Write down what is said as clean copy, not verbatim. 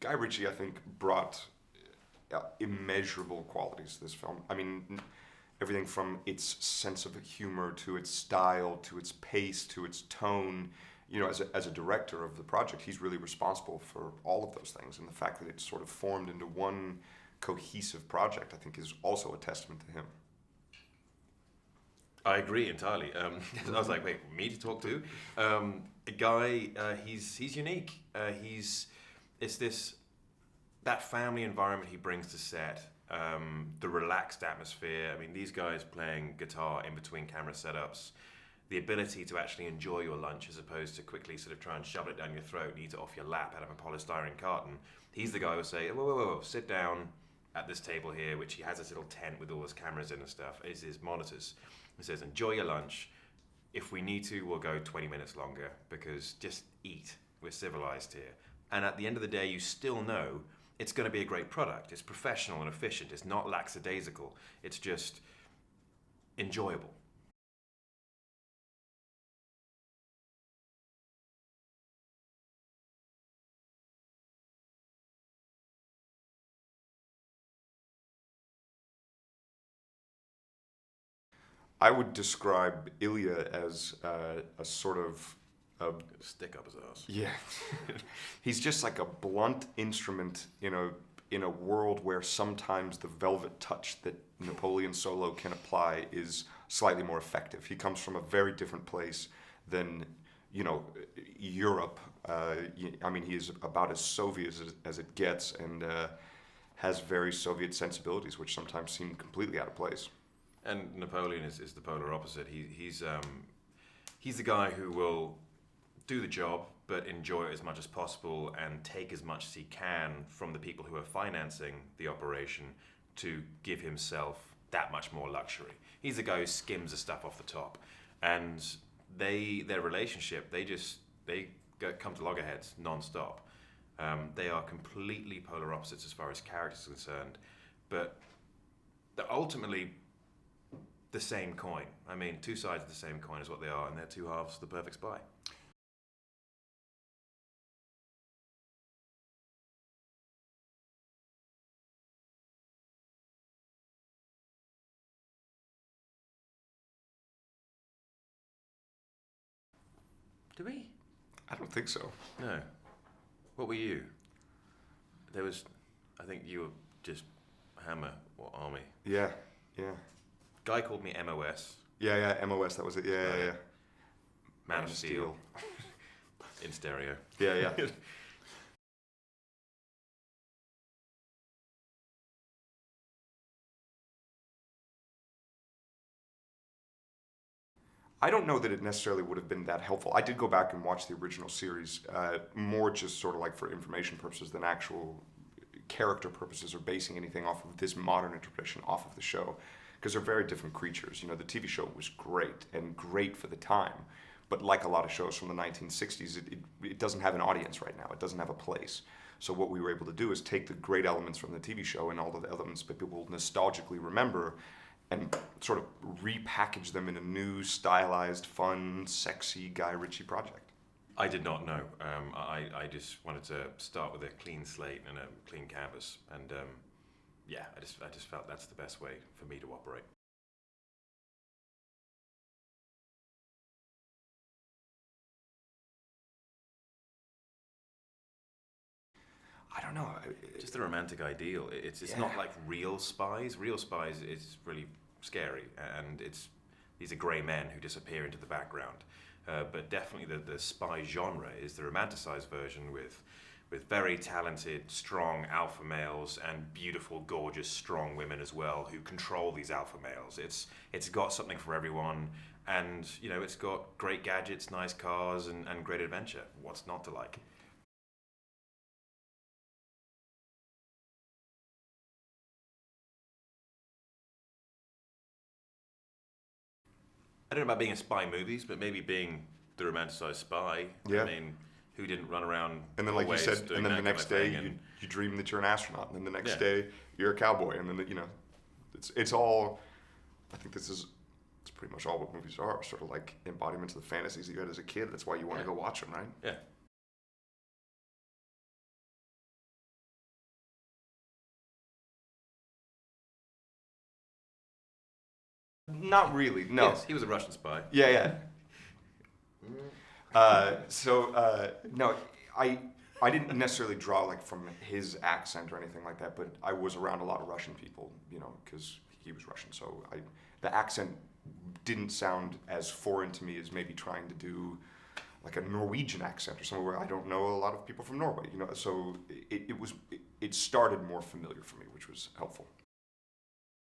Guy Ritchie, I think, brought immeasurable qualities to this film. I mean, everything from its sense of humor to its style to its pace to its tone. You know, as a director of the project, he's really responsible for all of those things. And the fact that it's sort of formed into one cohesive project, I think, is also a testament to him. I agree entirely. I was like, wait, me to talk to? A guy, he's unique. It's that family environment he brings to set, the relaxed atmosphere. I mean, these guys playing guitar in between camera setups, the ability to actually enjoy your lunch as opposed to quickly sort of try and shove it down your throat and eat it off your lap out of a polystyrene carton. He's the guy who will say, whoa, whoa, whoa, sit down at this table here, which he has this little tent with all his cameras in and stuff. It's his monitors. He says, enjoy your lunch. If we need to, we'll go 20 minutes longer because just eat. We're civilized here. And at the end of the day, you still know it's going to be a great product. It's professional and efficient. It's not lackadaisical. It's just enjoyable. I would describe Ilya as a sort of Stick up his ass. yeah. He's just like a blunt instrument in a world where sometimes the velvet touch that Napoleon solo can apply is slightly more effective. He comes from a very different place than Europe. I mean, he is about as Soviet as it gets, and has very Soviet sensibilities, which sometimes seem completely out of place. And Napoleon is the polar opposite. He's the guy who will do the job, but enjoy it as much as possible and take as much as he can from the people who are financing the operation to give himself that much more luxury. He's the guy who skims the stuff off the top, and their relationship come to loggerheads non-stop. They are completely polar opposites as far as characters are concerned, but they're ultimately the same coin. I mean, two sides of the same coin is what they are, and they're two halves of the perfect spy. Do we? I don't think so. No. What were you? I think you were just Hammer or Army. Yeah, yeah. Guy called me MOS. Yeah, MOS, that was it. Yeah. Man of Steel. In stereo. Yeah. I don't know that it necessarily would have been that helpful. I did go back and watch the original series, more just sort of like for information purposes than actual character purposes or basing anything off of this modern interpretation off of the show, because they're very different creatures. You know, the TV show was great and great for the time, but like a lot of shows from the 1960s, it doesn't have an audience right now. It doesn't have a place. So what we were able to do is take the great elements from the TV show and all of the elements that people nostalgically remember and sort of repackage them in a new, stylized, fun, sexy Guy Ritchie project. I did not know. I just wanted to start with a clean slate and a clean canvas, and I just felt that's the best way for me to operate. I don't know. Just the romantic ideal. It's Yeah. not like real spies. Real spies is really scary, and these are grey men who disappear into the background. But definitely the spy genre is the romanticized version with very talented, strong alpha males and beautiful, gorgeous, strong women as well who control these alpha males. It's got something for everyone, and it's got great gadgets, nice cars, and great adventure. What's not to like? I don't know about being in spy movies, but maybe being the romanticized spy. Yeah. I mean, who didn't run around And then, like you always said, doing and then that the kind next of day thing, and you dream that you're an astronaut, and then the next Yeah. day you're a cowboy, and then it's all. I think it's pretty much all what movies are, sort of like embodiments of the fantasies that you had as a kid. That's why you want to Yeah. go watch them, right? yeah. Not really. No. Yes, he was a Russian spy. Yeah, yeah. No, I didn't necessarily draw like from his accent or anything like that, but I was around a lot of Russian people, you know, because he was Russian. So the accent didn't sound as foreign to me as maybe trying to do like a Norwegian accent or somewhere where I don't know a lot of people from Norway, you know. So it started more familiar for me, which was helpful.